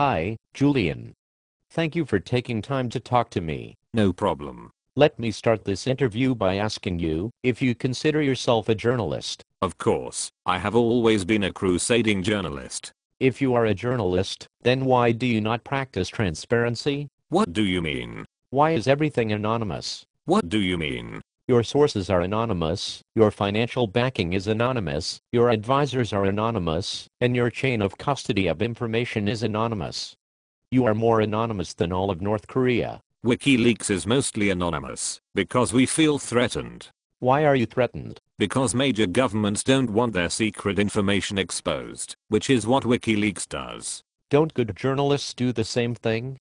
Hi, Julian. Thank you for taking time to talk to me. No problem. Let me start this interview by asking you if you consider yourself a journalist. Of course, I have always been a crusading journalist. If you are a journalist, then why do you not practice transparency? What do you mean? Why is everything anonymous? What do you mean? Your sources are anonymous, your financial backing is anonymous, your advisors are anonymous, and your chain of custody of information is anonymous. You are more anonymous than all of North Korea. WikiLeaks is mostly anonymous because we feel threatened. Why are you threatened? Because major governments don't want their secret information exposed, which is what WikiLeaks does. Don't good journalists do the same thing?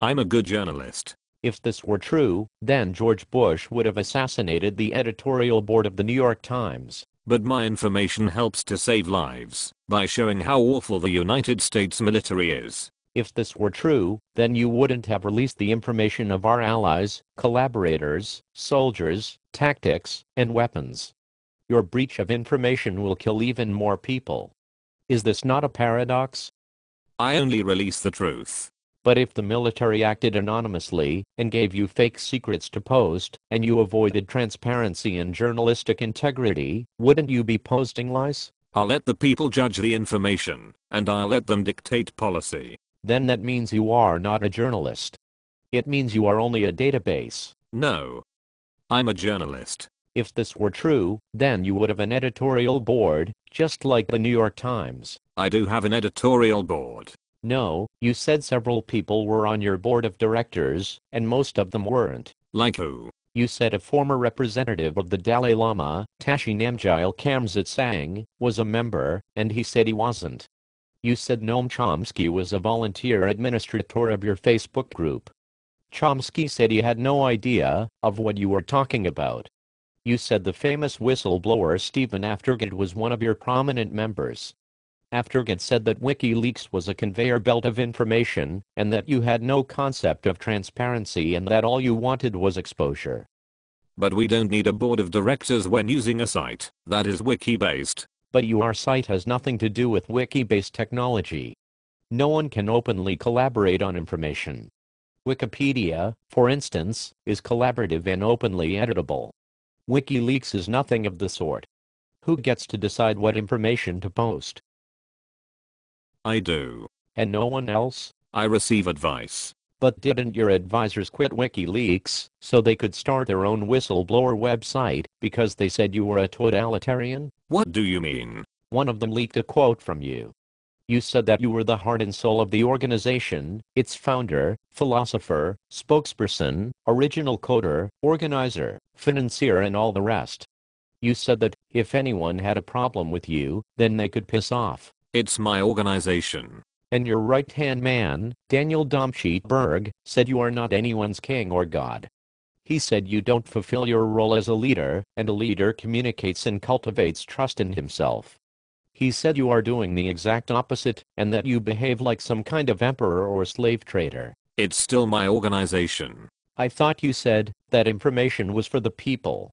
I'm a good journalist. If this were true, then George Bush would have assassinated the editorial board of the New York Times. But my information helps to save lives by showing how awful the United States military is. If this were true, then you wouldn't have released the information of our allies, collaborators, soldiers, tactics, and weapons. Your breach of information will kill even more people. Is this not a paradox? I only release the truth. But if the military acted anonymously and gave you fake secrets to post, and you avoided transparency and journalistic integrity, wouldn't you be posting lies? I'll let the people judge the information, and I'll let them dictate policy. Then that means you are not a journalist. It means you are only a database. No. I'm a journalist. If this were true, then you would have an editorial board, just like the New York Times. I do have an editorial board. No, you said several people were on your board of directors, and most of them weren't. Like who? You said a former representative of the Dalai Lama, Tashi Namgyal Khamzat Sang, was a member, and he said he wasn't. You said Noam Chomsky was a volunteer administrator of your Facebook group. Chomsky said he had no idea of what you were talking about. You said the famous whistleblower Stephen Aftergate was one of your prominent members. Aftergate said that WikiLeaks was a conveyor belt of information, and that you had no concept of transparency and that all you wanted was exposure. But we don't need a board of directors when using a site that is wiki-based. But your site has nothing to do with wiki-based technology. No one can openly collaborate on information. Wikipedia, for instance, is collaborative and openly editable. WikiLeaks is nothing of the sort. Who gets to decide what information to post? I do. And no one else? I receive advice. But didn't your advisors quit WikiLeaks so they could start their own whistleblower website because they said you were a totalitarian? What do you mean? One of them leaked a quote from you. You said that you were the heart and soul of the organization, its founder, philosopher, spokesperson, original coder, organizer, financier and all the rest. You said that if anyone had a problem with you, then they could piss off. It's my organization. And your right-hand man, Daniel Domscheit-Berg, said you are not anyone's king or god. He said you don't fulfill your role as a leader, and a leader communicates and cultivates trust in himself. He said you are doing the exact opposite, and that you behave like some kind of emperor or slave trader. It's still my organization. I thought you said that information was for the people.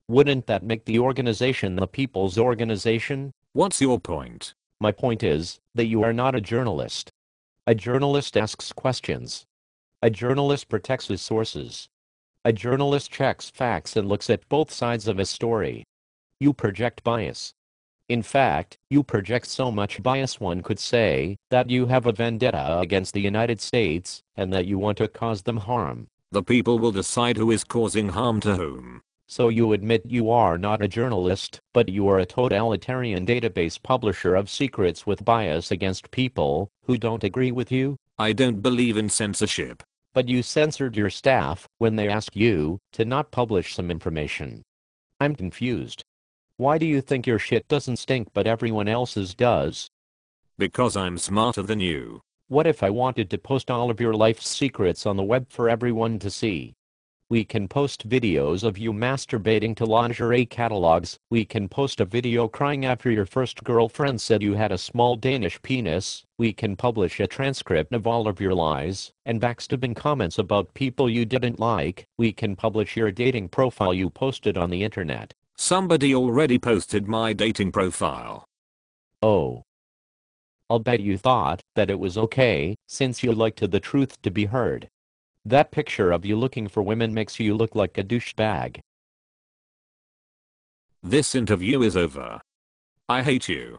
Wouldn't that make the organization the people's organization? What's your point? My point is that you are not a journalist. A journalist asks questions. A journalist protects his sources. A journalist checks facts and looks at both sides of a story. You project bias. In fact, you project so much bias one could say that you have a vendetta against the United States and that you want to cause them harm. The people will decide who is causing harm to whom. So you admit you are not a journalist, but you are a totalitarian database publisher of secrets with bias against people who don't agree with you? I don't believe in censorship. But you censored your staff when they asked you to not publish some information. I'm confused. Why do you think your shit doesn't stink but everyone else's does? Because I'm smarter than you. What if I wanted to post all of your life's secrets on the web for everyone to see? We can post videos of you masturbating to lingerie catalogs. We can post a video crying after your first girlfriend said you had a small Danish penis. We can publish a transcript of all of your lies and backstabbing comments about people you didn't like. We can publish your dating profile you posted on the internet. Somebody already posted my dating profile. Oh. I'll bet you thought that it was okay, since you liked the truth to be heard. That picture of you looking for women makes you look like a douchebag. This interview is over. I hate you.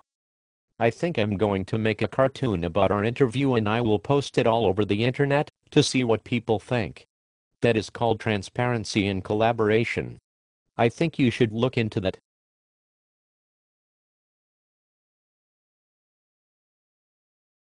I think I'm going to make a cartoon about our interview and I will post it all over the internet to see what people think. That is called transparency and collaboration. I think you should look into that.